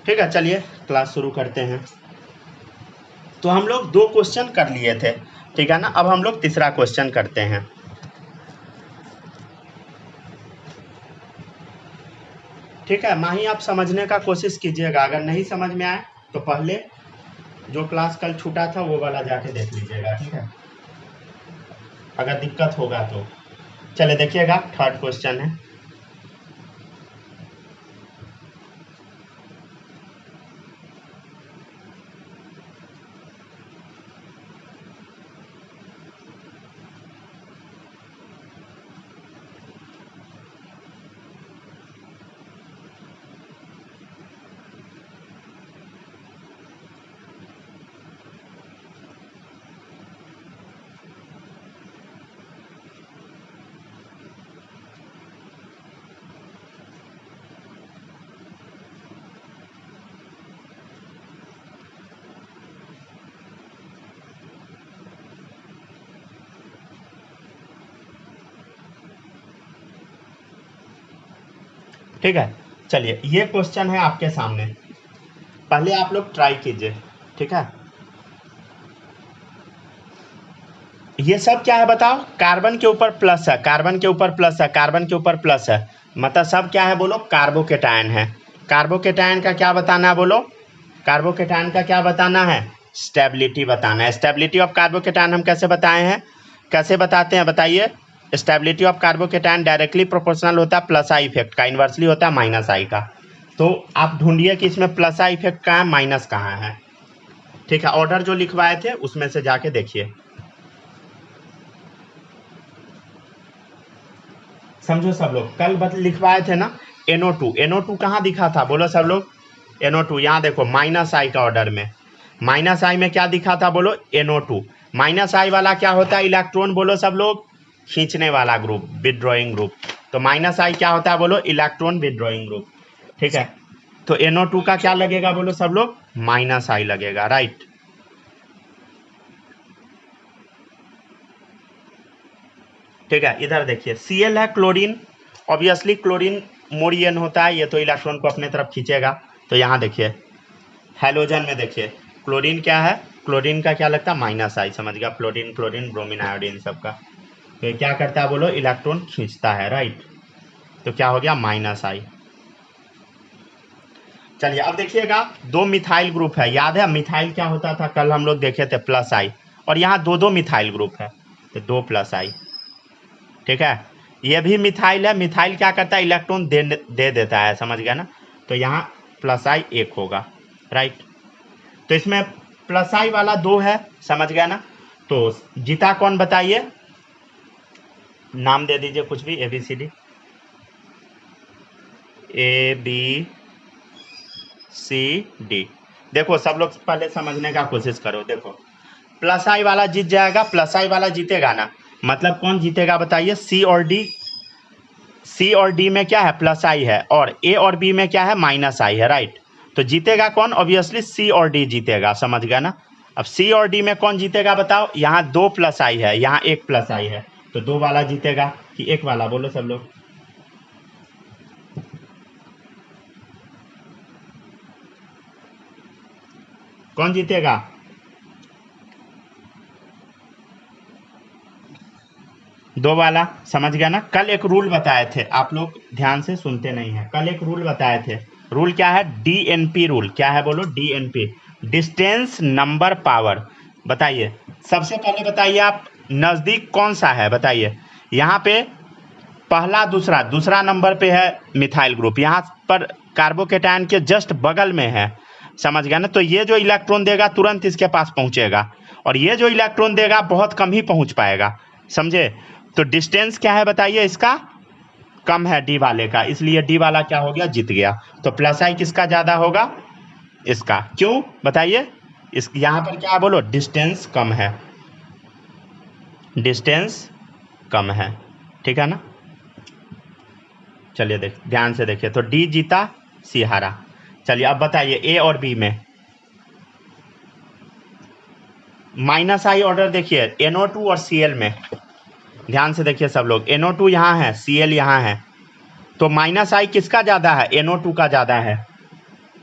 ठीक है, चलिए क्लास शुरू करते हैं। तो हम लोग 2 क्वेश्चन कर लिए थे, ठीक है ना। अब हम लोग तीसरा क्वेश्चन करते हैं। ठीक है, माही आप समझने का कोशिश कीजिएगा, अगर नहीं समझ में आए तो पहले जो क्लास कल छूटा था वो वाला जाके देख लीजिएगा, ठीक है। अगर दिक्कत होगा तो चले देखिएगा, थर्ड क्वेश्चन है। ठीक है, चलिए ये क्वेश्चन है आपके सामने, पहले आप लोग ट्राई कीजिए, ठीक है। ये सब क्या है बताओ? कार्बन के ऊपर प्लस है, कार्बन के ऊपर प्लस है, कार्बन के ऊपर प्लस है, मतलब सब क्या है बोलो? कार्बोकेटायन है। कार्बोकेटायन का क्या बताना है बोलो? कार्बोकेटायन का क्या बताना है? स्टेबिलिटी बताना है। स्टेबिलिटी ऑफ कार्बोकेटायन हम कैसे बताए हैं, कैसे बताते हैं बताइए? Stability of carbocation directly proportional होता है प्लस आई इफेक्ट का, इन्वर्सली होता है माइनस आई का। तो आप ढूंढिए कि इसमें प्लस आई इफेक्ट कहाँ है, माइनस कहाँ है। ठीक है, ऑर्डर जो लिखवाए थे उसमें से जाके देखिए, समझो सब लोग। कल लिखवाए थे ना NO2, NO2 कहाँ दिखा था बोलो सब लोग? NO2 यहाँ देखो माइनस आई का ऑर्डर में, माइनस आई में क्या दिखा था बोलो? NO2। माइनस आई वाला क्या होता है इलेक्ट्रॉन बोलो सब लोग? खींचने वाला ग्रुप, विथड्रॉइंग ग्रुप। तो माइनस आई क्या होता है बोलो? इलेक्ट्रॉन विथड्रॉइंग ग्रुप, ठीक है। तो NO2 का क्या लगेगा बोलो सब लोग? माइनस आई लगेगा, राइट। ठीक है, इधर देखिए Cl है क्लोरीन, ऑब्वियसली क्लोरीन मोरियन होता है, ये तो इलेक्ट्रॉन को अपने तरफ खींचेगा। तो यहाँ देखिए हैलोजन में देखिए क्लोरीन क्या है, क्लोरीन का क्या लगता है? माइनस आई, समझ गया। फ्लोरीन, क्लोरीन, ब्रोमीन, आयोडीन सबका तो ये क्या करता है बोलो? इलेक्ट्रॉन खींचता है, राइट। तो क्या हो गया? माइनस आई। चलिए अब देखिएगा 2 मिथाइल ग्रुप है, याद है मिथाइल क्या होता था? कल हम लोग देखे थे प्लस आई, और यहाँ 2 मिथाइल ग्रुप है तो 2 प्लस आई, ठीक है। ये भी मिथाइल है, मिथाइल क्या करता है? इलेक्ट्रॉन दे देता है, समझ गया ना। तो यहाँ प्लस आई 1 होगा, राइट। तो इसमें प्लस आई वाला 2 है, समझ गया ना। तो जीता कौन बताइए? नाम दे दीजिए कुछ भी, ABCD, ABCD। देखो सब लोग पहले समझने का कोशिश करो, देखो प्लस आई वाला जीत जाएगा, प्लस आई वाला जीतेगा ना। मतलब कौन जीतेगा बताइए? C और D में क्या है? प्लस आई है, और A और B में क्या है? माइनस आई है, राइट। तो जीतेगा कौन? ऑब्वियसली C और D जीतेगा, समझ गया ना। अब C और D में कौन जीतेगा बताओ? यहाँ 2 प्लस आई है, यहाँ 1 प्लस आई है, तो 2 वाला जीतेगा कि 1 वाला बोलो सब लोग? कौन जीतेगा? दो वाला, समझ गया ना। कल एक रूल बताए थे, आप लोग ध्यान से सुनते नहीं है। कल एक रूल बताए थे, रूल क्या है? DNP rule. क्या है बोलो? DNP, distance number power. बताइए सबसे पहले, बताइए आप नज़दीक कौन सा है बताइए? यहाँ पे पहला, दूसरा नंबर पे है मिथाइल ग्रुप, यहाँ पर कार्बोकेटायन के जस्ट बगल में है, समझ गया ना। तो ये जो इलेक्ट्रॉन देगा तुरंत इसके पास पहुंचेगा, और ये जो इलेक्ट्रॉन देगा बहुत कम ही पहुंच पाएगा, समझे। तो डिस्टेंस क्या है बताइए इसका? कम है डी वाले का, इसलिए डी वाला क्या हो गया? जीत गया। तो प्लस आई किसका ज्यादा होगा? इसका। क्यों बताइए? इस यहाँ पर क्या बोलो? डिस्टेंस कम है, डिस्टेंस कम है, ठीक है ना। चलिए देख ध्यान से देखिए, तो डी जीता, सी हारा। चलिए अब बताइए ए और बी में माइनस आई ऑर्डर देखिए NO2 और Cl में, ध्यान से देखिए सब लोग। NO2 यहाँ है, Cl यहाँ है, तो माइनस आई किसका ज़्यादा है? NO2 का ज़्यादा है,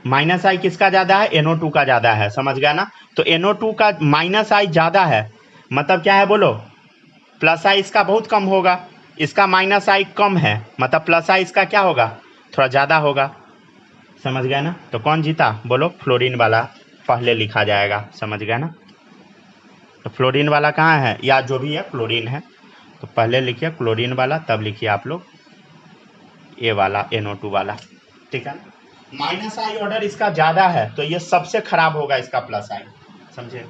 माइनस आई किसका ज़्यादा है, NO2 का ज़्यादा है, समझ गया ना। तो NO2 का माइनस आई ज़्यादा है, मतलब क्या है बोलो, प्लस आई इसका बहुत कम होगा, इसका माइनस आई कम है, मतलब प्लस आई इसका क्या होगा, थोड़ा ज़्यादा होगा, समझ गया ना। तो कौन जीता बोलो, फ्लोरीन वाला पहले लिखा जाएगा, समझ गया ना। तो फ्लोरीन वाला कहाँ है, या जो भी है क्लोरीन है, तो पहले लिखिए क्लोरीन वाला, तब लिखिए आप लोग ए वाला NO2 वाला, ठीक है। माइनस आई ऑर्डर इसका ज़्यादा है, तो ये सबसे खराब होगा इसका प्लस आई, समझे।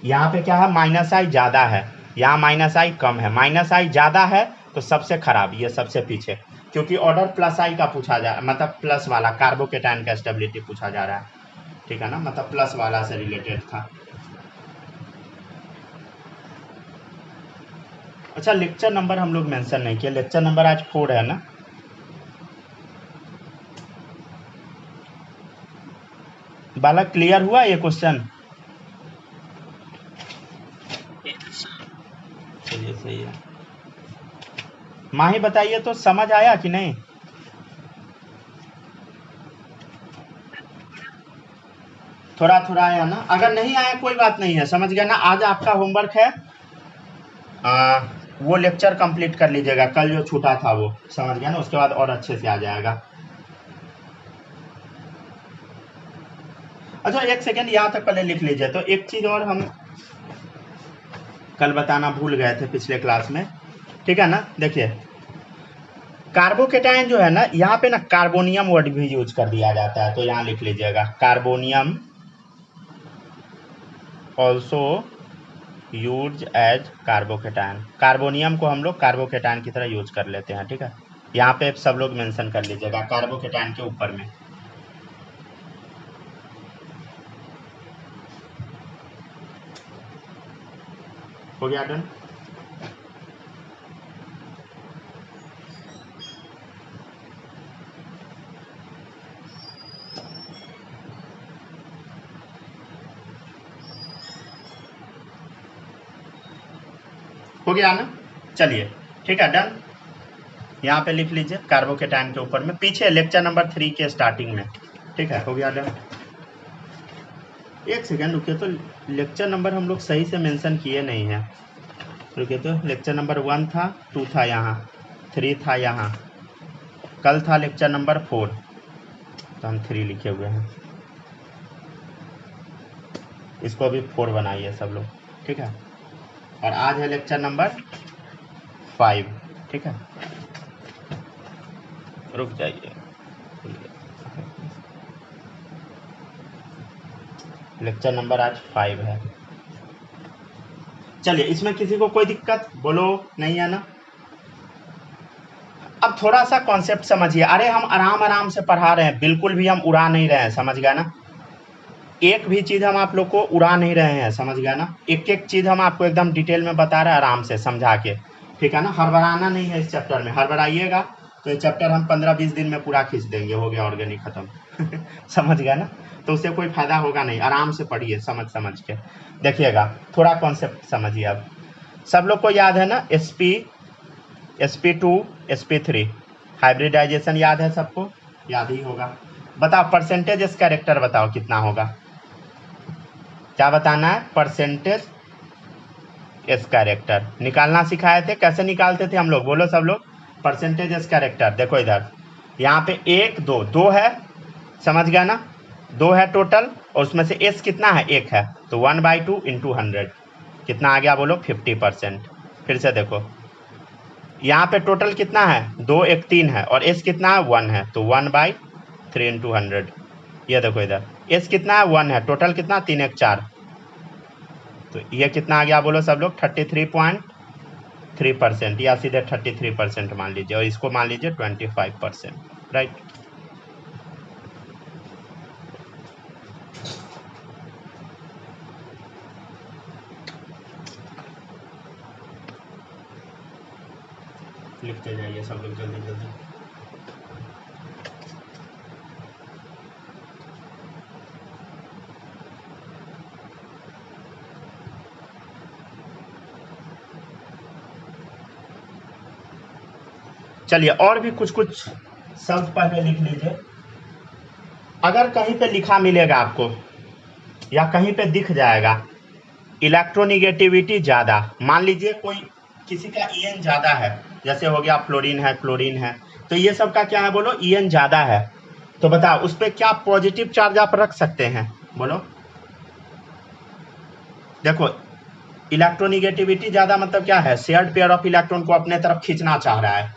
यहाँ पे क्या है, माइनस आई ज़्यादा है, यहाँ माइनस आई कम है, माइनस आई ज़्यादा है तो सबसे खराब, ये सबसे पीछे, क्योंकि ऑर्डर प्लस आई का पूछा जा, मतलब प्लस वाला कार्बोकेटाइन का स्टेबिलिटी पूछा जा रहा है, ठीक है ना, मतलब प्लस वाला से रिलेटेड था। अच्छा, लेक्चर नंबर हम लोग मेंशन नहीं किया, लेक्चर नंबर आज 4 है ना। बालक क्लियर हुआ ये क्वेश्चन, चलिए सही है। माही बताइए तो समझ आया कि नहीं, थोड़ा थोड़ा आया ना, अगर नहीं आया कोई बात नहीं है, समझ गया ना। आज आपका होमवर्क है वो लेक्चर कंप्लीट कर लीजिएगा, कल जो छूटा था वो, समझ गया ना, उसके बाद और अच्छे से आ जाएगा। अच्छा एक सेकेंड, यहाँ तक पहले लिख लीजिए। तो एक चीज़ और हम कल बताना भूल गए थे पिछले क्लास में, ठीक है ना। देखिए कार्बोकेटाइन जो है ना, यहाँ पे ना कार्बोनियम वर्ड भी यूज कर दिया जाता है, तो यहाँ लिख लीजिएगा carbonium also use as carbocation. Carbonium को हम लोग कार्बोकेटाइन की तरह यूज कर लेते हैं, ठीक है। यहाँ पे सब लोग मेंशन कर लीजिएगा कार्बोकेटाइन के ऊपर में। हो गया डन। हो गया ना, चलिए ठीक है डन। यहाँ पे लिख लीजिए कार्बोकेटाइन के ऊपर में, पीछे लेक्चर नंबर 3 के स्टार्टिंग में, ठीक है। हो गया डन। एक सेकेंड रुकिए, तो लेक्चर नंबर हम लोग सही से मेंशन किए नहीं हैं, रुकिए। तो लेक्चर नंबर 1 था, 2 था यहाँ, 3 था यहाँ, कल था लेक्चर नंबर 4, तो हम 3 लिखे हुए हैं, इसको भी 4 बनाइए सब लोग, ठीक है। और आज है लेक्चर नंबर 5, ठीक है। रुक जाइए, लेक्चर नंबर आज 5 है। चलिए इसमें किसी को कोई दिक्कत बोलो, नहीं है ना। अब थोड़ा सा कॉन्सेप्ट समझिए, अरे हम आराम आराम से पढ़ा रहे हैं, बिल्कुल भी हम उड़ा नहीं रहे हैं, समझ गया ना। एक भी चीज़ हम आप लोग को उड़ा नहीं रहे हैं, समझ गया ना। एक एक चीज़ हम आपको एकदम डिटेल में बता रहे हैं, आराम से समझा के, ठीक है ना। हड़बड़ाना नहीं है इस चैप्टर में, हड़बड़ाइएगा तो ये चैप्टर हम 15-20 दिन में पूरा खींच देंगे, हो गया ऑर्गेनिक खत्म समझ गया ना। तो उससे कोई फायदा होगा नहीं, आराम से पढ़िए समझ समझ के, देखिएगा थोड़ा कॉन्सेप्ट समझिए। अब सब लोग को याद है ना, sp2 sp3 हाइब्रिडाइजेशन याद है सबको, याद ही होगा। बताओ परसेंटेज इस कैरेक्टर बताओ कितना होगा, क्या बताना है, परसेंटेज एस कैरेक्टर निकालना सिखाए थे, कैसे निकालते थे हम लोग, बोलो सब लोग। परसेंटेज एस कैरेक्टर देखो इधर, यहाँ पे 1 2 2 है, समझ गया ना, 2 है टोटल, और उसमें से एस कितना है, 1 है, तो 1/2 × 100 कितना आ गया बोलो, 50%। फिर से देखो यहाँ पे टोटल कितना है, 2 1 3 है, और एस कितना है, 1 है, तो 1/3 × 100। ये देखो इधर एस कितना है, 1 है, टोटल कितना, 3 1 4, तो ये कितना आ गया बोलो सब लोग, 33.3%, या सीधे 33% मान लीजिए, और इसको मान लीजिए 25%, राइट। लिखते जाइए सब लोग जल्दी जल्दी। चलिए और भी कुछ कुछ शब्द पहले लिख लीजिए। अगर कहीं पे लिखा मिलेगा आपको या कहीं पे दिख जाएगा इलेक्ट्रोनिगेटिविटी ज़्यादा, मान लीजिए कोई किसी का ईएन ज़्यादा है, जैसे हो गया फ्लोरीन है, क्लोरीन है, तो ये सब का क्या है बोलो, ईएन ज़्यादा है, तो बताओ उस पर क्या पॉजिटिव चार्ज आप रख सकते हैं, बोलो। देखो इलेक्ट्रोनिगेटिविटी ज़्यादा मतलब क्या है, शेयर्ड पेयर ऑफ इलेक्ट्रॉन को अपने तरफ खींचना चाह रहा है,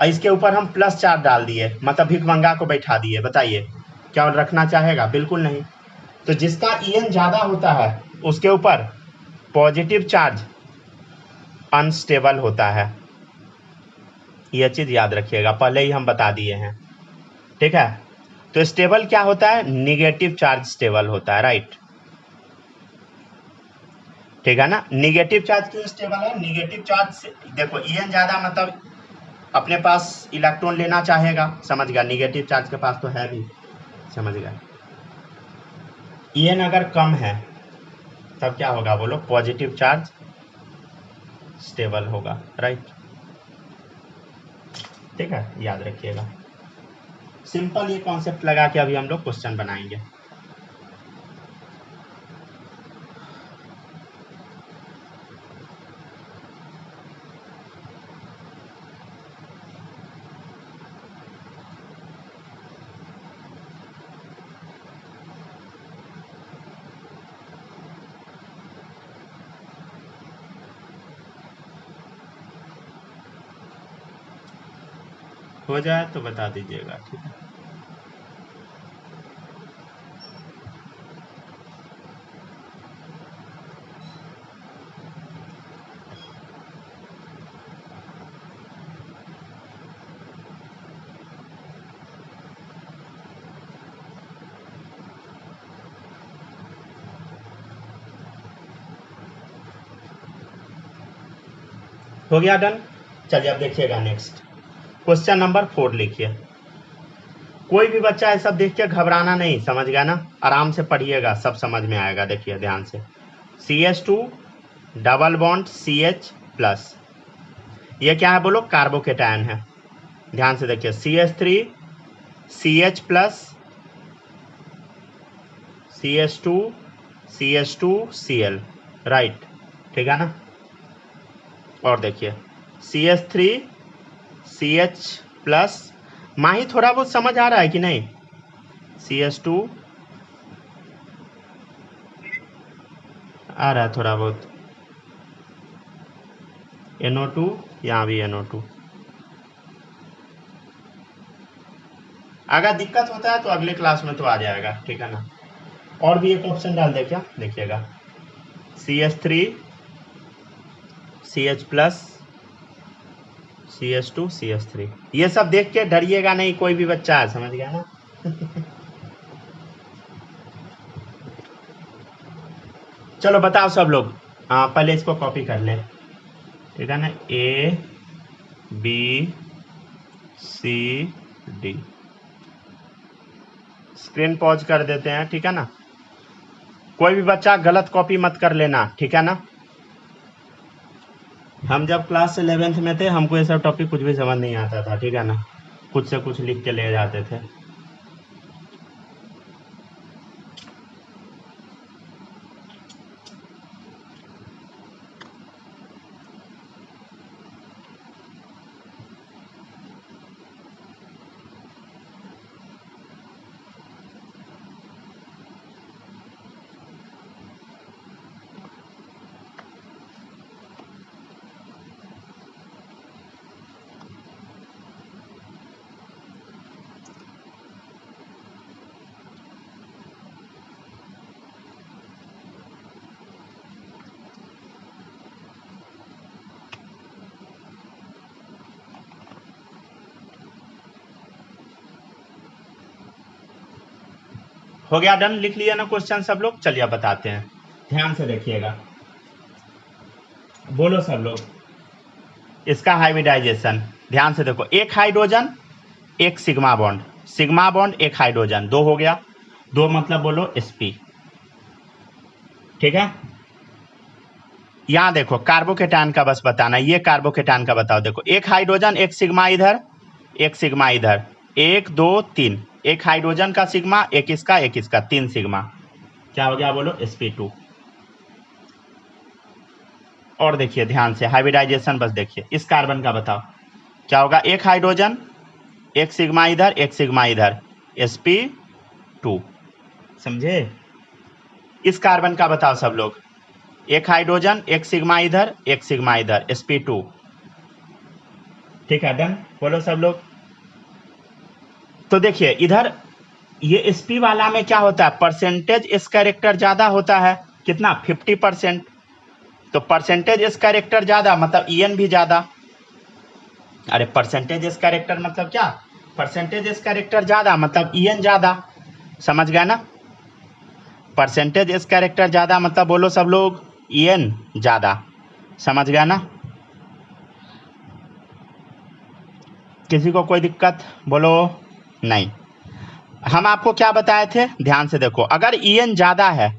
और इसके ऊपर हम प्लस चार्ज डाल दिए, मतलब भिखमंगा को बैठा दिए, बताइए क्या रखना चाहेगा, बिल्कुल नहीं। तो जिसका ईएन ज़्यादा होता है उसके ऊपर पॉजिटिव चार्ज अनस्टेबल होता है, यह चीज़ याद रखिएगा, पहले ही हम बता दिए हैं, ठीक है। तो स्टेबल क्या होता है, निगेटिव चार्ज स्टेबल होता है, राइट, ठीक है ना। निगेटिव चार्ज क्यों स्टेबल है, निगेटिव चार्ज से देखो ईएन ज़्यादा मतलब अपने पास इलेक्ट्रॉन लेना चाहेगा, समझ गया, निगेटिव चार्ज के पास तो है भी, समझ गया। ईएन अगर कम है तब क्या होगा बोलो, पॉजिटिव चार्ज स्टेबल होगा, राइट, ठीक है, याद रखिएगा। सिंपल ये कॉन्सेप्ट लगा के अभी हम लोग क्वेश्चन बनाएंगे। हो जाए तो बता दीजिएगा, ठीक है। हो गया डन। चलिए अब देखिएगा नेक्स्ट क्वेश्चन नंबर 4 लिखिए। कोई भी बच्चा ये सब देख के घबराना नहीं, समझ गया ना, आराम से पढ़िएगा, सब समझ में आएगा। देखिए ध्यान से, CH2 double bond CH plus, ये क्या है बोलो, कार्बोकेटायन है। ध्यान से देखिए, CH3 CH plus CH2 CH2 Cl, right, ठीक है ना। और देखिए CH3 CH प्लस, माही थोड़ा बहुत समझ आ रहा है कि नहीं, CH2 आ रहा है थोड़ा बहुत, NO2, यहाँ भी NO2। अगर दिक्कत होता है तो अगले क्लास में तो आ जाएगा, ठीक है ना। और भी एक ऑप्शन डाल दे क्या, देखिएगा, CH3 CH plus CH2 CH3, ये सब देख के डरिएगा नहीं, कोई भी बच्चा है, समझ गया ना। चलो बताओ सब लोग, हाँ पहले इसको कॉपी कर ले, ठीक है ना, A B C D, screen pause कर देते हैं, ठीक है ना। कोई भी बच्चा गलत कॉपी मत कर लेना, ठीक है ना। हम जब क्लास 11th में थे हमको ये सब टॉपिक कुछ भी समझ नहीं आता था, ठीक है ना, कुछ से कुछ लिख के ले जाते थे। हो गया डन, लिख लिया ना क्वेश्चन सब लोग। चलिए बताते हैं, ध्यान से देखिएगा, बोलो सब लोग। इसका हाइब्रिडाइजेशन ध्यान से देखो, एक हाइड्रोजन एक सिग्मा बॉन्ड एक हाइड्रोजन, दो हो गया, दो मतलब बोलो sp, ठीक है। यहां देखो कार्बोकेटायन का बस बताना, ये कार्बोकेटायन का बताओ। देखो एक हाइड्रोजन एक सिग्मा इधर, एक सिग्मा इधर, 1 2 3, एक हाइड्रोजन का सिग्मा, एक इसका 3 सिग्मा, क्या हो गया बोलो sp2। और देखिए ध्यान से हाइब्रिडाइजेशन बस देखिए, इस कार्बन का बताओ क्या होगा, एक हाइड्रोजन, एक सिग्मा इधर, एक सिग्मा इधर, sp2। समझे? इस कार्बन का बताओ सब लोग, एक हाइड्रोजन, एक सिग्मा इधर, एक सिग्मा इधर, sp2। ठीक है, डन, बोलो सब लोग। तो देखिए इधर ये sp वाला में क्या होता है, परसेंटेज इस कैरेक्टर ज्यादा होता है, कितना 50%। तो परसेंटेज इस कैरेक्टर ज्यादा मतलब en भी ज्यादा। अरे परसेंटेज इस कैरेक्टर मतलब क्या, परसेंटेज इस कैरेक्टर ज्यादा मतलब en ज्यादा। समझ गया ना? परसेंटेज इस कैरेक्टर ज्यादा मतलब बोलो सब लोग en ज्यादा। समझ गया ना? किसी को कोई दिक्कत बोलो? नहीं। हम आपको क्या बताए थे, ध्यान से देखो, अगर en ज्यादा है,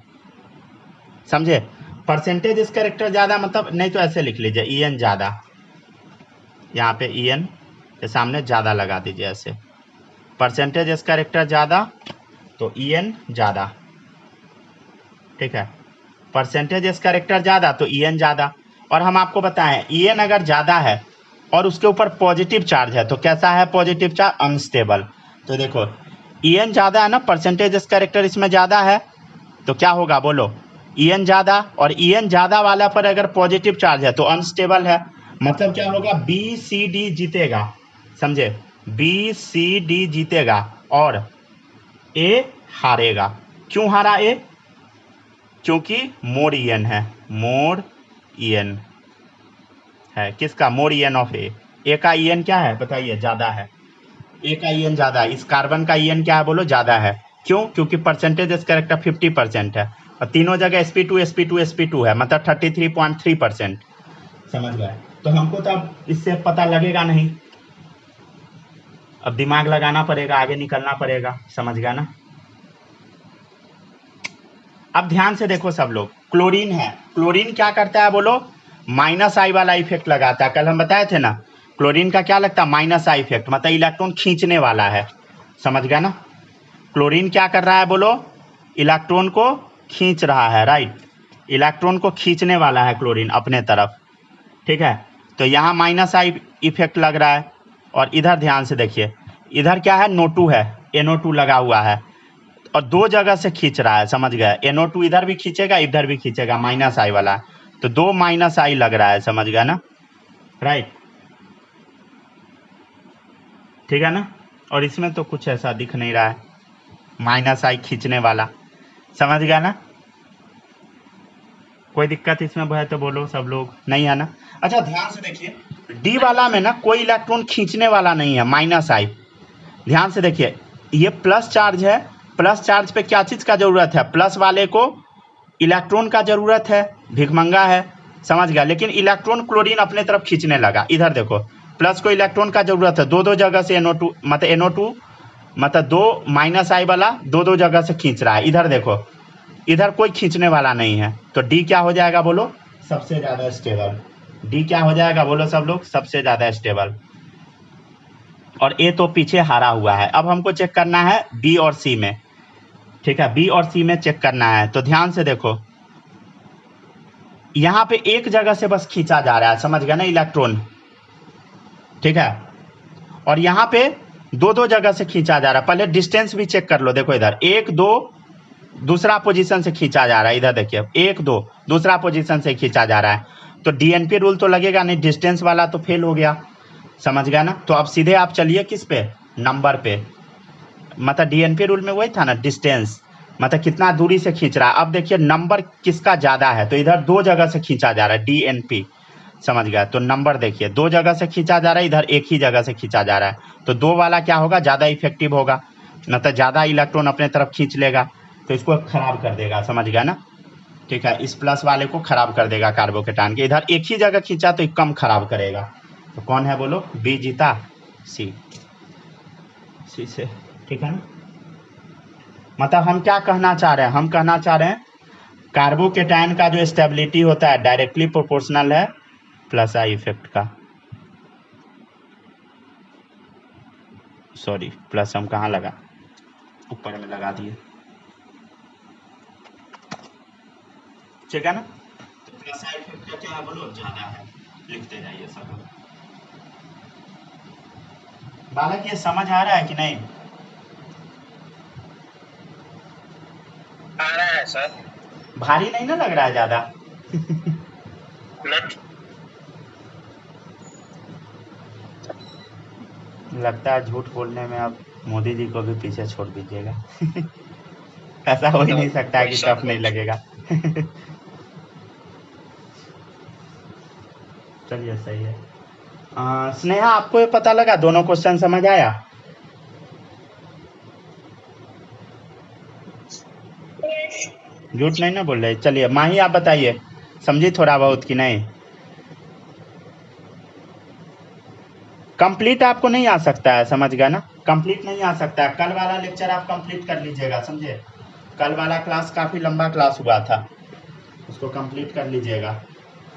समझे, परसेंटेज इस कैरेक्टर ज्यादा मतलब, नहीं तो ऐसे लिख लीजिए en ज्यादा, यहाँ पे en के सामने ज्यादा लगा दीजिए ऐसे, परसेंटेज इस कैरेक्टर ज्यादा तो en ज्यादा। ठीक है, परसेंटेज इस कैरेक्टर ज्यादा तो en ज्यादा। और हम आपको बताएं en अगर ज्यादा है और उसके ऊपर पॉजिटिव चार्ज है तो कैसा है पॉजिटिव चार्ज, अनस्टेबल। तो देखो en ज्यादा है ना, परसेंटेज इस कैरेक्टर इसमें ज्यादा है, तो क्या होगा बोलो, en ज्यादा, और en ज्यादा वाला पर अगर पॉजिटिव चार्ज है तो अनस्टेबल है, मतलब क्या होगा, BCD जीतेगा। समझे? BCD जीतेगा और A हारेगा। क्यों हारा A? क्योंकि मोर en है, मोर en है किसका, मोर en ऑफ A का en क्या है बताइए, ज्यादा है, A का en ज्यादा है, इस कार्बन का en क्या है बोलो, ज्यादा है। क्यों? क्योंकि परसेंटेज इस कैरेक्टर 50% है और तीनों जगह sp2 है, मतलब 33.3%। समझ गए? तो हमको तो अब इससे पता लगेगा नहीं, अब दिमाग लगाना पड़ेगा, आगे निकलना पड़ेगा। समझ गया ना? अब ध्यान से देखो सब लोग, क्लोरीन है, क्लोरीन क्या करता है बोलो, माइनस आई वाला इफेक्ट लगाता है। कल हम बताए थे ना, क्लोरीन का क्या लगता है, माइनस आई इफेक्ट, मतलब इलेक्ट्रॉन खींचने वाला है। समझ गया ना? क्लोरीन क्या कर रहा है बोलो, इलेक्ट्रॉन को खींच रहा है, राइट, इलेक्ट्रॉन को खींचने वाला है क्लोरीन अपने तरफ। ठीक है, तो यहाँ माइनस आई इफेक्ट लग रहा है। और इधर ध्यान से देखिए, इधर क्या है, NO2 है, NO2 लगा हुआ है और दो जगह से खींच रहा है। समझ गए? NO2 इधर भी खींचेगा, इधर भी खींचेगा, माइनस आई वाला, तो दो माइनस आई लग रहा है। समझ गया ना? राइट, ठीक है ना? और इसमें तो कुछ ऐसा दिख नहीं रहा है, माइनस आई खींचने वाला। समझ गया ना? कोई दिक्कत इसमें है तो बोलो सब लोग, नहीं है ना? अच्छा ध्यान से देखिए, डी वाला में ना कोई इलेक्ट्रॉन खींचने वाला नहीं है, माइनस आई। ध्यान से देखिए, ये प्लस चार्ज है, प्लस चार्ज पे क्या चीज का जरूरत है, प्लस वाले को इलेक्ट्रॉन का जरूरत है, भिखमंगा है। समझ गया? लेकिन इलेक्ट्रॉन क्लोरीन अपने तरफ खींचने लगा। इधर देखो, प्लस को इलेक्ट्रॉन का जरूरत है, दो दो जगह से NO2 मतलब दो माइनस आई वाला दो जगह से खींच रहा है। इधर देखो, इधर कोई खींचने वाला नहीं है, तो डी क्या हो जाएगा बोलो, सबसे ज्यादा स्टेबल। डी क्या हो जाएगा बोलो सब लोग, सबसे ज्यादा स्टेबल। और ए तो पीछे हारा हुआ है। अब हमको चेक करना है बी और सी में। ठीक है, बी और सी में चेक करना है, तो ध्यान से देखो, यहां पे एक जगह से बस खींचा जा रहा है। समझ गया ना, इलेक्ट्रॉन। ठीक है, और यहां पे दो दो जगह से खींचा जा रहा है। पहले डिस्टेंस भी चेक कर लो, देखो इधर 1 2 दूसरा पोजीशन से खींचा जा रहा है। इधर देखिए 1 2 दूसरा पोजीशन से खींचा जा रहा है, तो DNP रूल तो लगेगा नहीं, डिस्टेंस वाला तो फेल हो गया। समझ गया ना? तो अब सीधे आप चलिए किस पे, नंबर पे, मतलब DNP रूल में वही था ना, डिस्टेंस मतलब कितना दूरी से खींच रहा है। अब देखिए नंबर किसका ज्यादा है, तो इधर दो जगह से खींचा जा रहा है, DNP। समझ गया? तो नंबर देखिए, दो जगह से खींचा जा रहा है, इधर एक ही जगह से खींचा जा रहा है, तो दो वाला क्या होगा, ज्यादा इफेक्टिव होगा, मतलब ज्यादा इलेक्ट्रॉन अपने तरफ खींच लेगा, तो इसको खराब कर देगा। समझ गया ना? ठीक है, इस प्लस वाले को खराब कर देगा कार्बोकेटान के। इधर एक ही जगह खींचा तो कम खराब करेगा। तो कौन है बोलो, बी जीता, सी से। ठीक है ना? मतलब हम क्या कहना चाह रहे हैं, हम कहना चाह रहे हैं कार्बोकेटायन का जो स्टेबिलिटी होता है डायरेक्टली प्रोपोर्शनल है प्लस आई इफेक्ट का। सॉरी, प्लस हम कहाँ लगा, ऊपर में लगा दिए, ठीक है ना। तो प्लस साइड फैक्टर क्या है बोलो, ज्यादा है, लिखते जाइए सब लोग। बालक ये समझ आ रहा है कि नहीं? आ रहा है सर। भारी नहीं ना लग रहा है ज्यादा? लगता है झूठ बोलने में आप मोदी जी को भी पीछे छोड़ दीजिएगा। ऐसा हो ही नहीं सकता है कि टफ नहीं लगेगा। चलिए सही है। स्नेहा आपको ये पता लगा, दोनों क्वेश्चन समझ आया? झूठ नहीं ना बोल रहे। चलिए माही आप बताइए, समझी थोड़ा बहुत कि नहीं? कंप्लीट आपको नहीं आ सकता है, समझ गया ना, कंप्लीट नहीं आ सकता है। कल वाला लेक्चर आप कंप्लीट कर लीजिएगा, समझे? कल वाला क्लास काफ़ी लंबा क्लास हुआ था, उसको कंप्लीट कर लीजिएगा।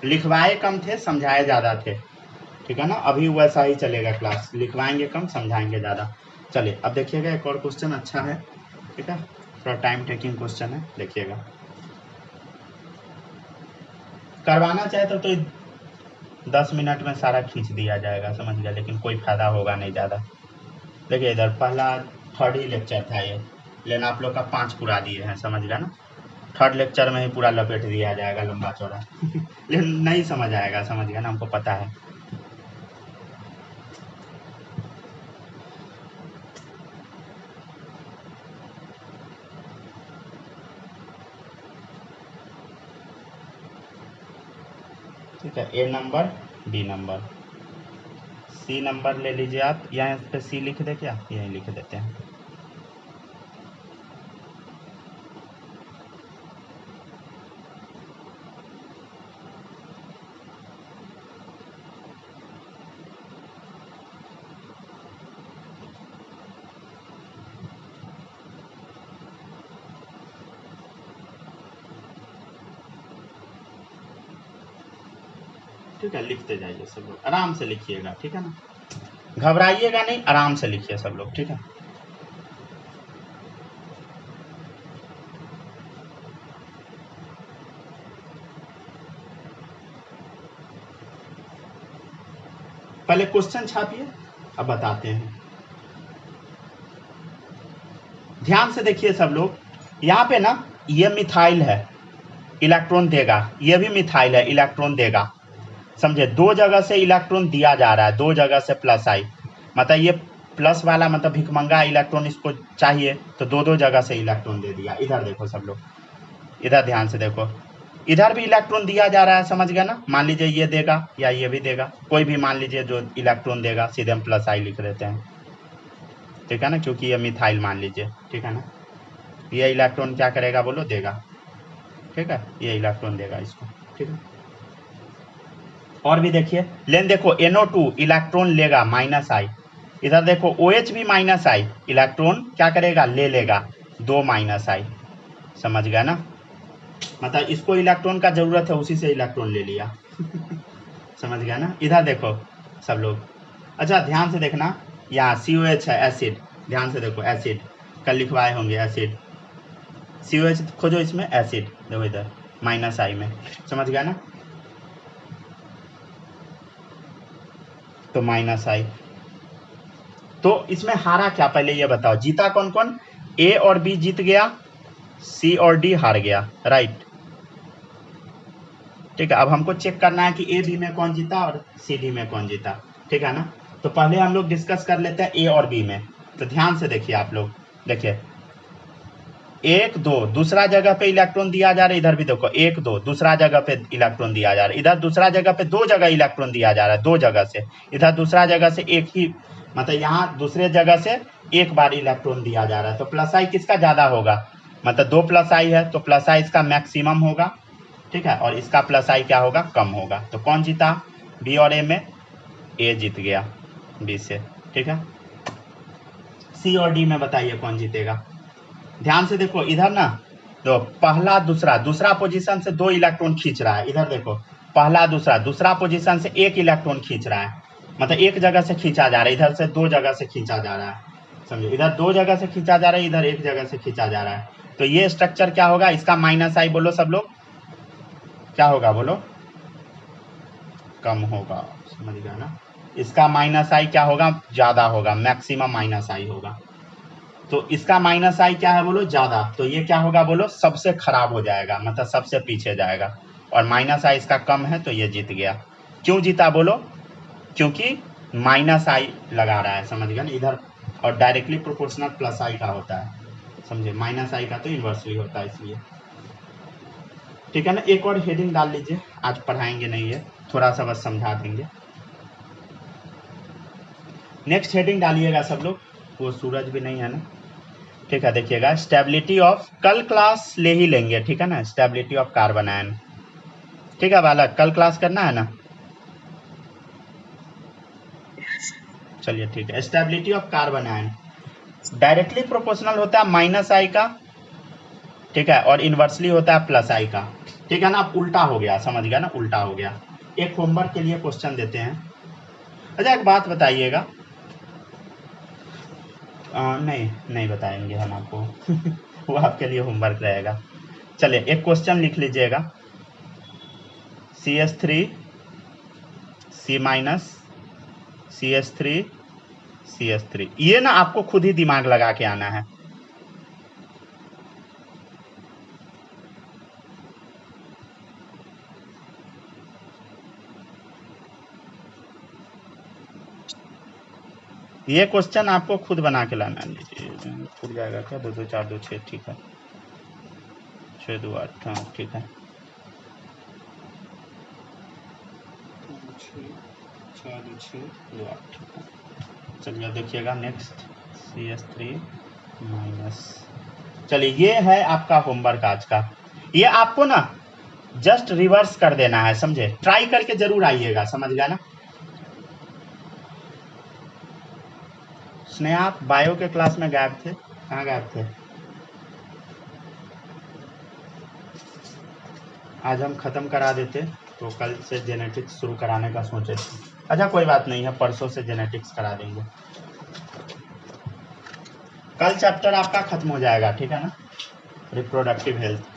लिखवाए कम थे, समझाए ज़्यादा थे, ठीक है ना। अभी वैसा ही चलेगा क्लास, लिखवाएंगे कम, समझाएंगे ज़्यादा। चलिए अब देखिएगा, एक और क्वेश्चन अच्छा है, ठीक है, थोड़ा टाइम टेकिंग क्वेश्चन है, देखिएगा। करवाना चाहे तो 10 मिनट में सारा खींच दिया जाएगा, समझ गया, लेकिन कोई फ़ायदा होगा नहीं ज़्यादा। देखिए इधर पहला थर्ड ही लेक्चर था ये, लेकिन आप लोग का 5 पूरा दिए हैं, समझ गया ना। थर्ड लेक्चर में ही पूरा लपेट दिया जाएगा लंबा चौड़ा। लेकिन नहीं समझ आएगा, समझ गया ना, हमको पता है। ठीक है, A number, B number, C number ले लीजिए आप। यहाँ पे सी लिख दे क्या, यहीं लिख देते हैं। ठीक है, लिखते जाइए सब लोग, आराम से लिखिएगा, ठीक है ना, घबराइएगा नहीं, आराम से लिखिए सब लोग, ठीक है। पहले क्वेश्चन छापिए, अब बताते हैं। ध्यान से देखिए सब लोग, यहाँ पे ना ये मिथाइल है, इलेक्ट्रॉन देगा, ये भी मिथाइल है, इलेक्ट्रॉन देगा, समझे। दो जगह से इलेक्ट्रॉन दिया जा रहा है, दो जगह से प्लस आई, मतलब ये प्लस वाला मतलब भिखमंगा इलेक्ट्रॉन इसको चाहिए, तो दो दो जगह से इलेक्ट्रॉन दे दिया। इधर देखो सब लोग, इधर ध्यान से देखो, इधर भी इलेक्ट्रॉन दिया जा रहा है, समझ गया ना। मान लीजिए ये देगा या ये भी देगा, कोई भी मान लीजिए जो इलेक्ट्रॉन देगा, सीधे हम प्लस आई लिख देते हैं, ठीक है ना, क्योंकि ये मिथाइल मान लीजिए, ठीक है ना। ये इलेक्ट्रॉन क्या करेगा बोलो, देगा, ठीक है, ये इलेक्ट्रॉन देगा इसको, ठीक है। और भी देखिए, लेकिन देखो NO2 इलेक्ट्रॉन लेगा माइनस आई, इधर देखो OH भी माइनस आई, इलेक्ट्रॉन क्या करेगा, ले लेगा, दो माइनस आई, समझ गया ना, मतलब इसको इलेक्ट्रॉन का जरूरत है, उसी से इलेक्ट्रॉन ले लिया। समझ गया ना। इधर देखो सब लोग, अच्छा ध्यान से देखना, यहाँ COH है, एसिड, ध्यान से देखो, एसिड कल लिखवाए होंगे, एसिड COH खोजो, इसमें एसिड देखो, इधर माइनस आई में, समझ गया ना, तो माइनस आई। तो इसमें हारा क्या, पहले ये बताओ, जीता कौन कौन? A और B जीत गया, C और D हार गया, राइट, ठीक है। अब हमको चेक करना है कि A B में कौन जीता और C D में कौन जीता, ठीक है ना। तो पहले हम लोग डिस्कस कर लेते हैं A और B में। तो ध्यान से देखिए आप लोग, देखिए 1 2 दूसरा जगह पे इलेक्ट्रॉन दिया जा रहा है, इधर भी देखो 1 2 दूसरा जगह पे इलेक्ट्रॉन दिया जा रहा है, इधर दूसरा जगह पे दो जगह इलेक्ट्रॉन दिया जा रहा है, दो जगह से, इधर दूसरा जगह से एक ही, मतलब यहाँ दूसरे जगह से एक बार इलेक्ट्रॉन दिया जा रहा है। तो प्लस आई किसका ज़्यादा होगा, मतलब दो प्लस आई है तो प्लस आई इसका मैक्सिमम होगा, ठीक है, और इसका प्लस आई क्या होगा, कम होगा। तो कौन जीता, बी और ए में ए जीत गया बी से, ठीक है। सी और डी में बताइए कौन जीतेगा। ध्यान से देखो इधर ना, तो पहला दूसरा, दूसरा पोजीशन से दो इलेक्ट्रॉन खींच रहा है, इधर देखो पहला दूसरा, दूसरा पोजीशन से एक इलेक्ट्रॉन खींच रहा है, मतलब एक जगह से खींचा जा रहा है, इधर से दो जगह से खींचा जा रहा है, समझे, इधर 2 जगह से खींचा जा रहा है, इधर 1 जगह से खींचा जा रहा है, तो ये स्ट्रक्चर क्या होगा, इसका माइनस आई बोलो सब लोग, क्या होगा बोलो, कम होगा, समझ गया ना। इसका माइनस आई क्या होगा, ज्यादा होगा, मैक्सिमम माइनस आई होगा। तो इसका माइनस आई क्या है बोलो, ज्यादा, तो ये क्या होगा बोलो, सबसे खराब हो जाएगा, मतलब सबसे पीछे जाएगा। और माइनस आई इसका कम है, तो ये जीत गया। क्यों जीता बोलो, क्योंकि माइनस आई लगा रहा है, समझ गया ना इधर। और डायरेक्टली प्रोपोर्शनल प्लस आई का होता है, समझे, माइनस आई का तो इन्वर्सली होता है, इसलिए ठीक है ना। एक और हेडिंग डाल लीजिए, आज पढ़ाएंगे नहीं है, थोड़ा सा बस समझा देंगे। नेक्स्ट हेडिंग डालिएगा सब लोग, वो सूरज भी नहीं है ना, ठीक है। देखिएगा, स्टेबिलिटी ऑफ, कल क्लास ले ही लेंगे, ठीक है ना, स्टेबिलिटी ऑफ कार्बन आयन, ठीक है बालक, कल क्लास करना है ना, चलिए ठीक है। Stability of carbon ion directly proportional होता है माइनस आई का, ठीक है, और इन्वर्सली होता है प्लस आई का, ठीक है ना। अब उल्टा हो गया, समझ गया ना, उल्टा हो गया। एक होमवर्क के लिए क्वेश्चन देते हैं। अच्छा एक बात बताइएगा, नहीं नहीं बताएंगे हम आपको वो आपके लिए होमवर्क रहेगा। चलिए एक क्वेश्चन लिख लीजिएगा, CH3 C minus CH3 CH3, ये ना आपको खुद ही दिमाग लगा के आना है। ये क्वेश्चन आपको खुद बना के लाना है। छूट जाएगा क्या, 2 2 4 2 6, ठीक है, 6 2 8, हाँ ठीक है, 6 2 6 2 8, चलिए देखिएगा नेक्स्ट, CH3 माइनस। चलिए ये है आपका होमवर्क आज का, ये आपको ना जस्ट रिवर्स कर देना है, समझे, ट्राई करके जरूर आइएगा, समझ गया ना। स्नेहा आप बायो के क्लास में गायब थे, कहाँ गायब थे, आज हम खत्म करा देते तो कल से जेनेटिक्स शुरू कराने का सोचे थे। अच्छा कोई बात नहीं है, परसों से जेनेटिक्स करा देंगे, कल चैप्टर आपका खत्म हो जाएगा, ठीक है ना, रिप्रोडक्टिव हेल्थ।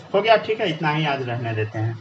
हो गया, ठीक है, इतना ही आज रहने देते हैं।